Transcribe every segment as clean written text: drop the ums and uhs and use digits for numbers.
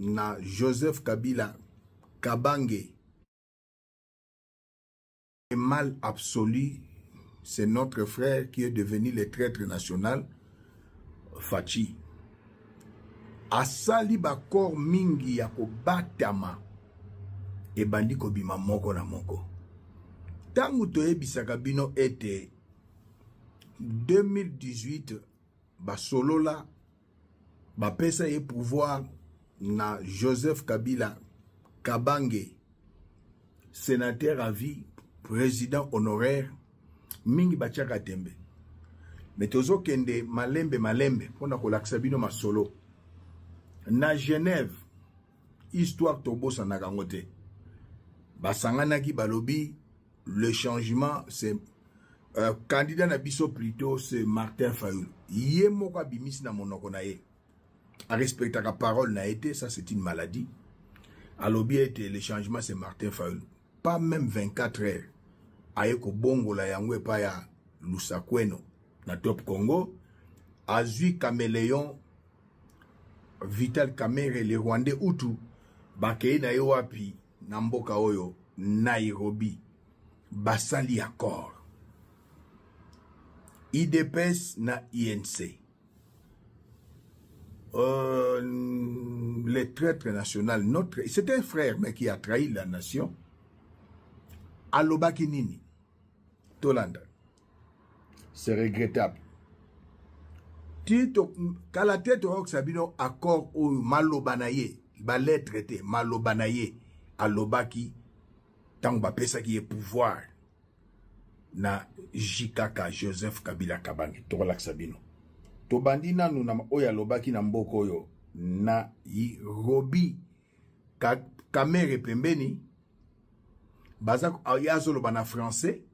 na Joseph Kabila Kabange. Le mal absolu, c'est notre frère qui est devenu le traître national, Fachi. Asali bakor mingi ya kobatama e bandi kobima moko na moko. Tangu toyebisaka bino ete 2018 basolola bapesa ye pouvoir na Joseph Kabila Kabange, sénateur à vie, président honoraire, mingi bachaka tembe. Mais tozo kende malembe pona kolakisa bino masolo. Na Genève, histoire tobosa na gangote. Basanganaki balobi, le changement, c'est candidat na biso plutôt, c'est Martin Fayulu. Yé moka bimis na monoko na ye. A respecter la parole n'a été, ça c'est une maladie. A lobby était le changement, c'est Martin Fayulu. Pas même 24 heures. Ayeko bongo la yangwe pa ya Lusakweno na Top Congo. Azui Caméléon, Vital Kamerhe, les Rwandais Hutu, bakei na yo wapi, na mboka oyo, Nairobi, basali accord. IDPS na INC. Le traître national, c'est un frère, mais qui a trahi la nation. Alobaki nini, Tolanda. C'est regrettable. Tito, kalate to sabino accord ou malobanaye, ballet traité, malobanaye, alobaki, tant ba pesa qui est pouvoir, na Jikaka Joseph Kabila Kabange, Tolak Sabino. To bandina nou na oya lobaki na mboko yo, na Robi, Kamere pembeni, bazak ayazo loba na français,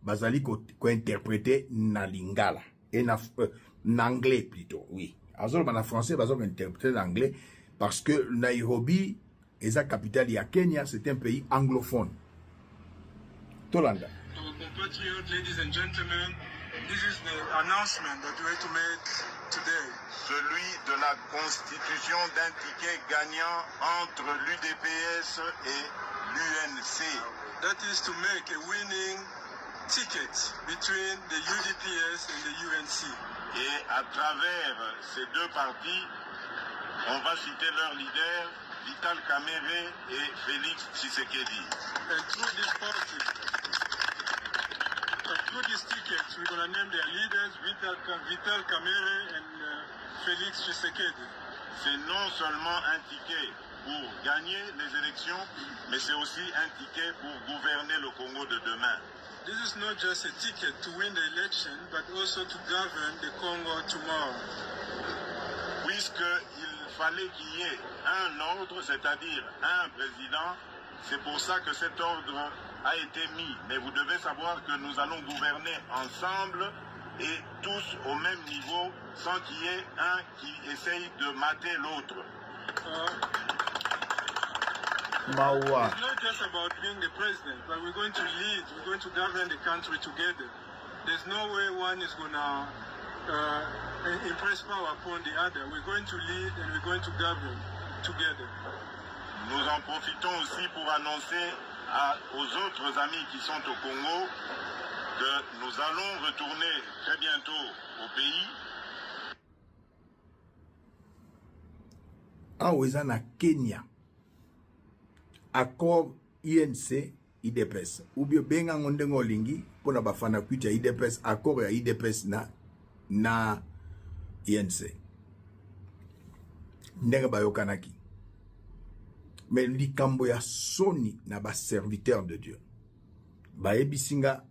bazali ko interpréter na lingala. Et en anglais plutôt, oui. Azol en français, bazol interpréter en anglais parce que Nairobi est la capitale de Kenya, c'est un pays anglophone. Tolanda. Our compatriots, ladies and gentlemen, this is the announcement that we're to make today. Celui de la constitution d'un ticket gagnant entre l'UDPS et l'UNC. That is to make a winning ticket between the UDPS and the UNC. Et à travers ces deux partis, on va citer leurs leaders, Vital Kamerhe et Félix Tshisekedi. And through this party, through this ticket, we're going to name their leaders, Vital Kamerhe and Félix Tshisekedi. C'est non seulement un ticket pour gagner les élections, mais c'est aussi un ticket pour gouverner le Congo de demain. This is not just a ticket to win the election, but also to govern the Congo tomorrow. Puisqu'il fallait qu'il y ait un ordre, c'est-à-dire un président, c'est pour ça que cet ordre a été mis. Mais vous devez savoir que nous allons gouverner ensemble et tous au même niveau, sans qu'il y ait un qui essaye de mater l'autre. It's not just about being the president, but we're going to lead, we're going to govern the country together. There's no way one is going to impress power upon the other. We're going to lead and we're going to govern together. Nous en profitons aussi pour annoncer aux autres amis qui sont au Congo que nous allons retourner très bientôt au pays. Awezana Kenya. Accord INC IDPS ou bien benga ngondengo lingi pona bafana kuita IDPS accord ya IDPS na INC ndenge bayokanaki mais likambo ya soni na ba serviteur de Dieu bayebisinga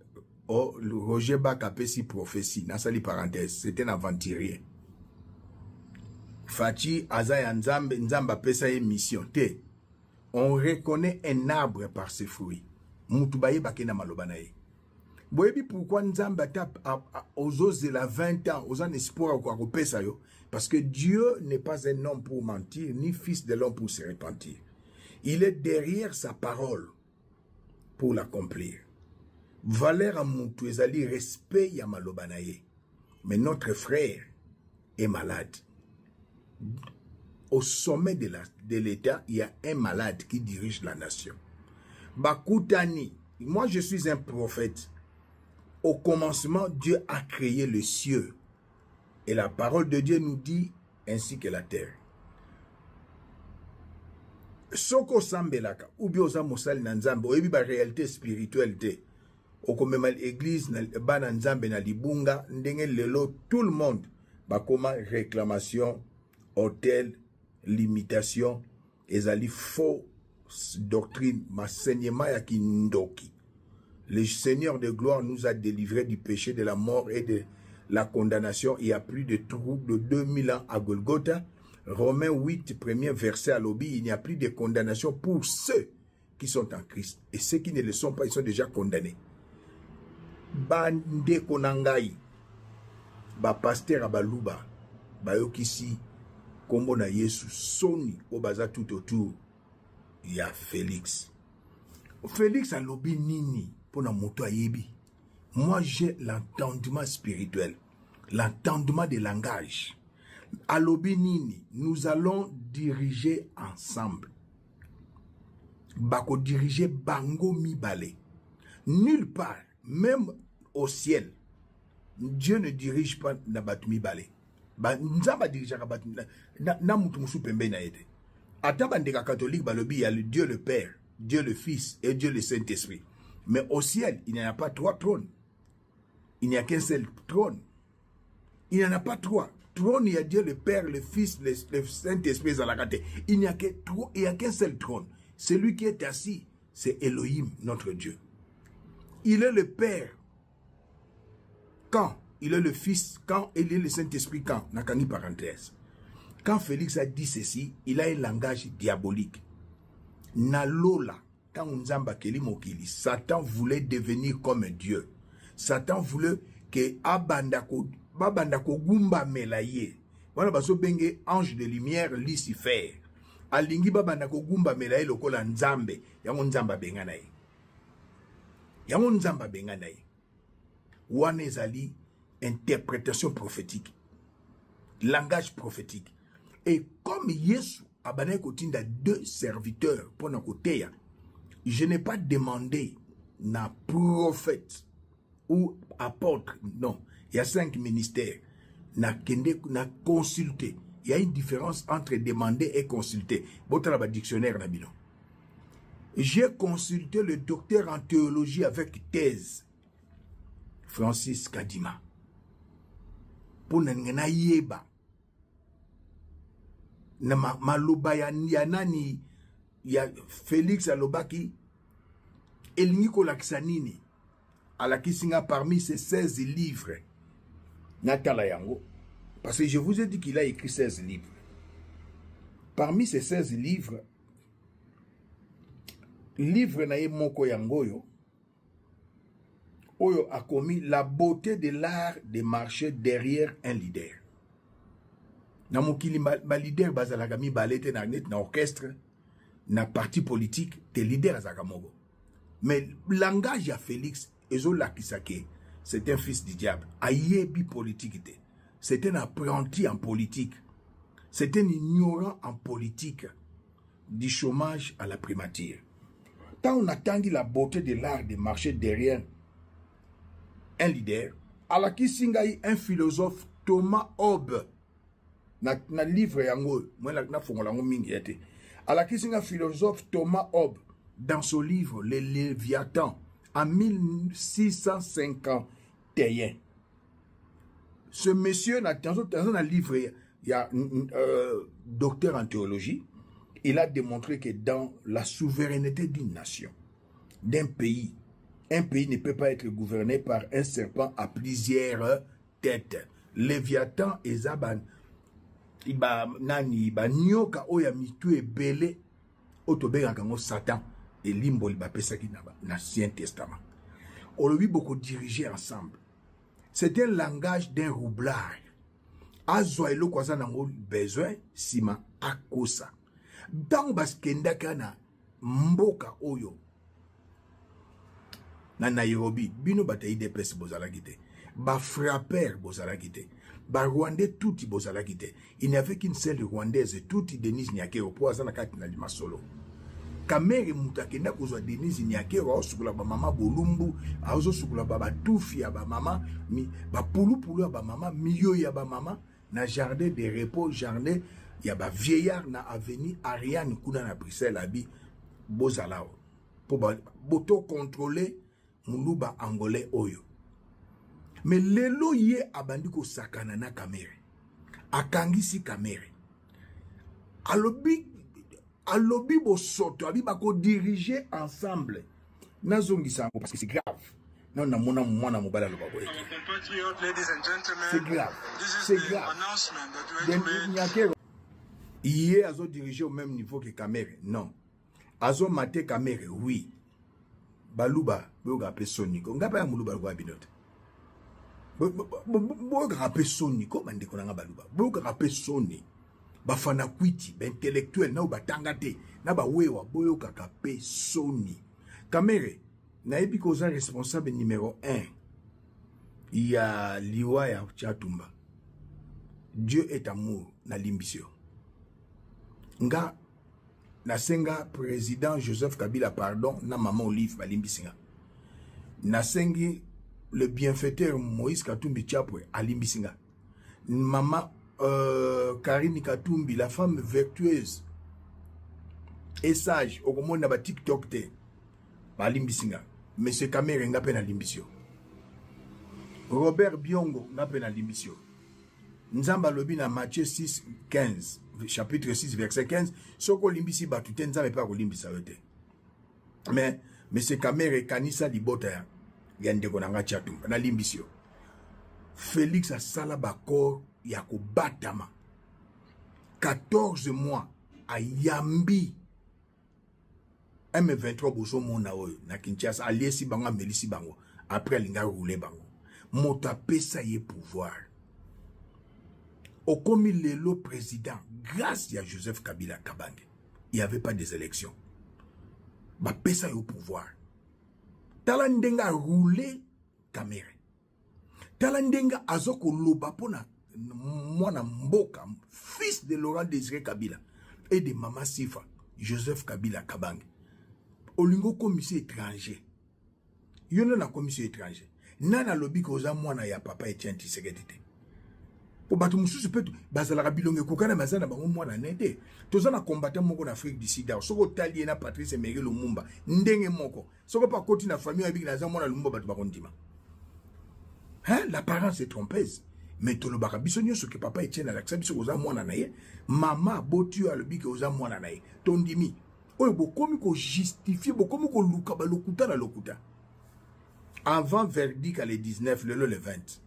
Roger Baka pesi prophétie nasali parenthèse c'était un aventurier Fachi azaya nzamba pesa ye mission te. On reconnaît un arbre par ses fruits. Moutubaye bakena malobanaye. Boyebi pourquoi Nzamba tape aux os de la 20 ans, aux ans espoir quoi kopesa yo, parce que Dieu n'est pas un homme pour mentir, ni fils de l'homme pour se repentir. Il est derrière sa parole pour l'accomplir. Valère Moutou ezali respect ya malobanaye. Mais notre frère est malade. au sommet de l'État, il y a un malade qui dirige la nation. Bakutani, moi je suis un prophète. Au commencement, Dieu a créé le ciel. Et la parole de Dieu nous dit, ainsi que la terre. Soko sambelaka, ou bien osa mosali na nzambe, oyebi ba réalité spirituelle te. Okomema l'église, bana nzambe na libunga, ndenge lelo, tout le monde, bakoma réclamation, hôtel, limitation, ezali faux doctrine, m'enseignement ya kindoki. Le Seigneur de gloire nous a délivrés du péché, de la mort et de la condamnation. Il y a plus de 2000 ans à Golgotha. Romains 8, premier verset à l'obi, il n'y a plus de condamnation pour ceux qui sont en Christ. Et ceux qui ne le sont pas, ils sont déjà condamnés. Bande konangai, ba pasteur abaluba, ba yokisi, kombo na Yesu, soni, obaza tout autour. Il y a Félix. Félix a lobi nini pour na moto ayebi. Moi j'ai l'entendement spirituel, l'entendement des langages. À lobi nini, nous allons diriger ensemble. Bako diriger bango mibale. Nulle part, même au ciel, Dieu ne dirige pas na batu mibale. Nzamba dirige na mutu musu pembe na ete. Ata bandeka catholique balobi, il y a le Dieu le Père, Dieu le Fils et Dieu le Saint-Esprit. Mais au ciel, il n'y en a pas 3 trônes. Il n'y a qu'un seul trône. Il n'y en a pas 3. Trône, il y a Dieu le Père, le Fils, le Saint-Esprit. Il n'y a qu'un seul trône. Celui qui est assis, c'est Elohim, notre Dieu. Il est le Père. Quand il est le Fils, quand il est le Saint-Esprit, quand Nakani parenthèse. Quand Félix a dit ceci, il a un langage diabolique. Nalola, quand Nzamba Keli Mokili, Satan voulait devenir comme Dieu. Satan voulait que Babandako Gumba Melaye, voilà baso benge ange de lumière Lucifer. Alingi Babandako Gumba Melaye lokola Nzambe, yango Nzamba benganaye. Yango Nzamba benganaye. Wane ezali interprétation prophétique. Langage prophétique. Et comme Yesu abane kotinda 2 serviteurs pour na koteya, je n'ai pas demandé na prophète ou apôtre, non, il y a 5 ministères, na consulter. Il y a une différence entre demander et consulter. Votre dictionnaire na bino. J'ai consulté le docteur en théologie avec thèse, Francis Kadima, pour na yeba. Na maloba ya nani ya Félix alobaki elingi kolakisa nini alakisinga parmi ces 16 livres natala yango, parce que je vous ai dit qu'il a écrit 16 livres. Parmi ces 16 livres na ye moko yangoyo oyo a commis la beauté de l'art de marcher derrière un leader. Na mokili ma leader bazalaka mibalete na net na orchestre na parti politique te leader azaka moko. Mais langage à Félix ezolakisake, c'est un fils du diable. Ayebi politique te. C'est un apprenti en politique. C'est un ignorant en politique. Du chômage à la primature. Quand on attendit la beauté de l'art de marcher derrière un leader, alakisingai un philosophe Thomas Hobbes. Na livre yango moi na fongola ngo mingi ete ala kisinga philosophe Thomas Hobbes dans son livre Le Léviathan en 1651. Ce monsieur dans un livre il y a docteur en théologie, il a démontré que dans la souveraineté d'une nation, d'un pays, un pays ne peut pas être gouverné par un serpent à plusieurs têtes. Léviathan et Zaban iba nyoka oya mitu ebele otobenga kango Satan et limbo liba pesaki na l'Ancien Testament. On lui beaucoup dirigé ensemble. C'est un langage d'un roublard. Azwa elo kwaza nango besoin sima akosa. Dans baskenda kana mboka oyo na Nairobi bino batayi de pes bozala kite. Ba frapper bozala kite. Ba Rwandais tout bozala kite. Il n'y avait qu'une seule Rwandaise, tout Denise Nyakero pour azana kati na limasolo. Kamere mutakenda kozwa Denise Nyakero osukula ba mama bolumbu, azo sukula ba tufi ya ba mama, ba pulu ya ba mama, miyo ya ba mama na jardin de repos, jardin ya ba vieillard na avenue Ariane kuna na Bruxelles abi bozala pour ba boto contrôler muluba angolais oyo. Mais lelo ye abandi ko sakana na kamere. Akangisi kamere. Alobi bo soto, abi bako diriger ensemble. Nazongi sango parce que c'est grave. Non na mona mwana mobala lo babo. C'est grave. C'est grave. Iye azo diriger au même niveau que kamere. Non. Azo mate kamere, oui. Baluba, boga pe soniko. Ngapa ya muluba lo binote. Boga rape soniko bandeko na baluba. Boga rape soni. Bafana kwiti, ba intellectuel na batangate, na ba wewa boyo kakape soni. Kamere, na ebi koza responsable numéro 1. Il y a Liwa ya Chatumba. Dieu est amour na limbisio. Nga nasenga président Joseph Kabila pardon na maman Olive balimbisinga. Nasengi le bienfaiteur Moïse Katumbi Chapwe alimbisinga. Maman Karine Katumbi, la femme vertueuse et sage, au moment de TikTok, balimbisinga. Monsieur Kamere n'a pas limbisio. Robert Biongo n'a pas limbisio. Nzamba lobi na Matthieu 6, 15, chapitre 6, verset 15. Soko limbisi batute nzamba pas limbisa yote. Mais monsieur Kamere kanisa libota ya yande konanga chatumba na limbisio. Félix a sala bakor yako batama 14 mois a yambi M23 bozo mona oyo na Kinshasa aliesi bango melisi bango après linga rouler bango mota pesa ye pouvoir okomi lelo président grâce à Joseph Kabila Kabange il n'y avait pas des élections ba pesa yo pouvoir tala ndenga rouler Kamere tala ndenga azoko loba pona Mwana Mboka, fils de Laurent Désiré Kabila et de Mama Sifa, Joseph Kabila Kabange. Olingo commissaire étranger. Yon na commissaire étranger. Nana lobi koza mwana ya papa Etienne Tshisekedi. Po batu mususu petu bazala kabilonge kokana mazana bango mwana nete. Tozana combattant moko na Afrique du Sud. Soko tali na Patrice Emery Lumumba. Ndenge moko. Soko pa koti na famille abiki na za mwana Lumumba batu bakondima. Hein, l'apparence est trompeuse. Mais tout le barabisonio ce que papa Etienne a accepté aux amouana naye, maman botu a le bic aux amouana naye, ton dimi. Oye, bokomi ko justifie, bokomi ko luka ba lokuta la lokuta. Avant verdict à le 19, le 20.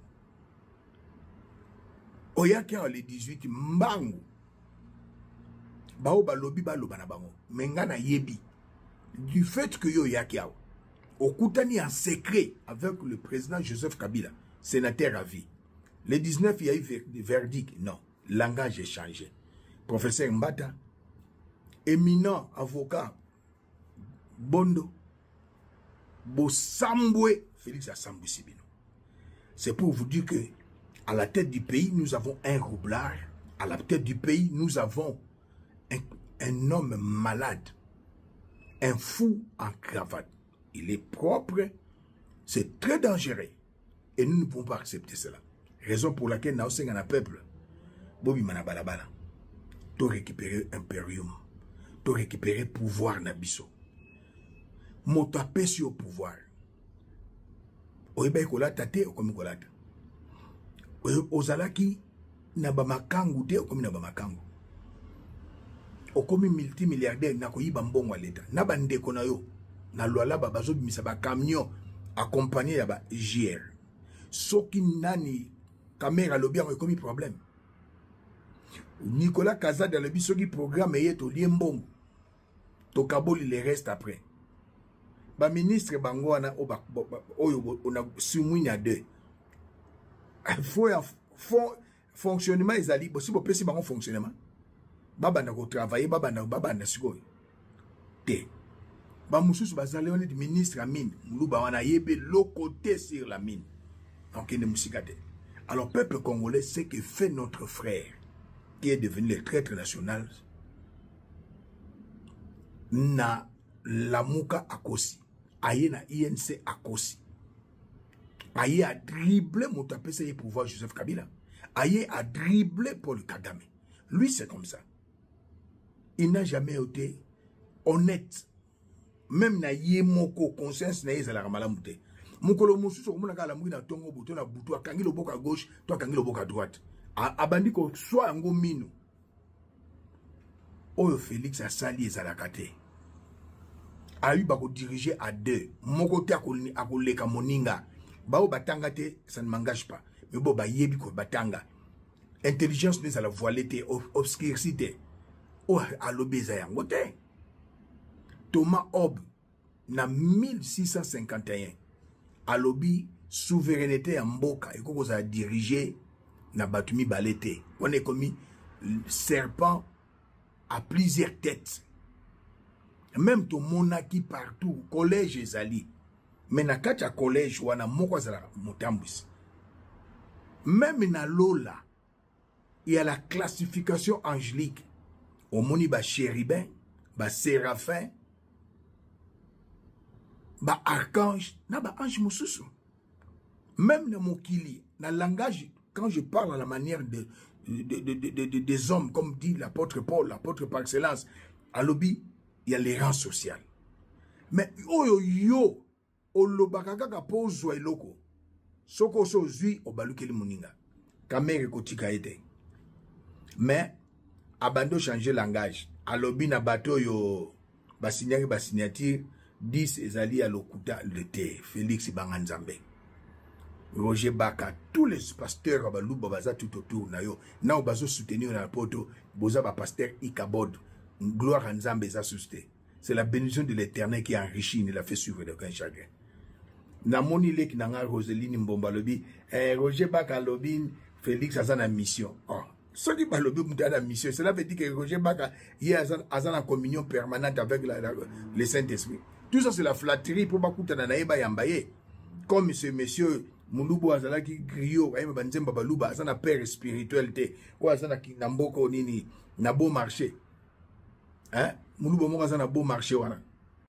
Oyake à le 18, mbangu. Bao ba lobi ba lobana bango. Mengana yebi. Du fait que yo yake a. Okutani en secret avec le président Joseph Kabila, sénateur à vie. Le 19, il y a eu des verdicts. Non, le langage est changé. Professeur Mbata, éminent avocat, Bondo, Bossamboué, Félix Assambou Sibino. C'est pour vous dire que à la tête du pays, nous avons un roublard. À la tête du pays, nous avons un homme malade, un fou en cravate. Il est propre, c'est très dangereux. Et nous ne pouvons pas accepter cela. Raison pour laquelle nous sommes un peuple. Bobi Manabalabala. Tu récupérer impérium. Tu récupérer pouvoir nabiso. Motapé sur pouvoir. Oeba kolata te okomi kolata. Ozalaki nabamakangu te okomi nabamakangu. Okomi multimilliardaire na koyiba mbongo l'État. Nabandeko na yo. Na loala babazo bimisa ba camion accompagné ya ba JR. Soki nani Kamera lobby a commis problème. Nicolas Kazad a le bisogi programme et to liembong. To kaboli les reste après. Ba ministre bangwana on a sumouina deux. Faut fonctionnement ezali si bo pesi bango fonctionnement. Baba na ko travailler baba na sikoy. Te. Ba mususu bazali on est ministre à mine. Muluba wana yebe le côté sur la mine. Donc il ne musikate. Alors, peuple congolais, c'est que fait notre frère, qui est devenu le traître national, na Lamuka Akosi, aye na INC Akosi, aye a dribblé Motapese et pouvoir Joseph Kabila, aye a dribblé Paul Kagame. Lui, c'est comme ça. Il n'a jamais été honnête. Même na yemoko conscience na yezala ramalamuté. Mukolo mususu omunaka la mwina tongo buto na buto akangi loboko à gauche, toi akangi loboko à droite. Abandi ko soit ngo mino. Oyo Félix a sali ezalaka te. Ayu bako diriger à deux. Moko te akoleka moninga. Bao batanga te, ça ne m'engage pas. Mais bo ba yebi ko batanga. Intelligence n'est à la voilette, obscurité. Oh, à l'obéza yango te. Thomas Hobbes, na 1651, à l'obi souveraineté en mboka, et qu'on a dirigé na batumi balete. On est commis serpent à plusieurs têtes. Même ton monarchie partout, collège et zali. Mais na kacha collège, wana moko zala motambus. Même na lola, il y a la classification angélique. Au moni ba chérubin, ba séraphin, ba archange, na ba ange mususu. Même dans mon kili, dans le langage, quand je parle à la manière des hommes, comme dit l'apôtre Paul, l'apôtre par excellence, à l'obi, il y a les rangs sociaux. Mais yo, olobakaka pozo eloko. Soko so zui obalukeli muninga. Kamere kotika ete. Mais abando changer langage. À l'obi na bateau yo basignaki basignature 10 ezali à lokuta le thé. Félix Banganzambe. Roger Baka, tous les pasteurs abaluba baza tout autour na yo. Na obazo soutenir na poto boza ba pasteur Ikabod. Gloire à Nzambe za susté. C'est la bénédiction de l'Éternel qui enrichit, il a fait suivre de aucun chagrin. Namoni lek nanga Roseline Mbomba lobi, Roger Baka lobi, Félix a sa mission. Oh, ce qui balobi mouta la mission, cela veut dire que Roger Baka y a en communion permanente avec le Saint-Esprit. Tout ça c'est la flatterie pour bakuta na naeba yambaye. Comme ce monsieur Mulubu azala ki griot, aime banzemba baluba, azana père spirituel te, ou azana ki namboko nini, na beau marché. Hein? Mulubu mo azana beau marché wana.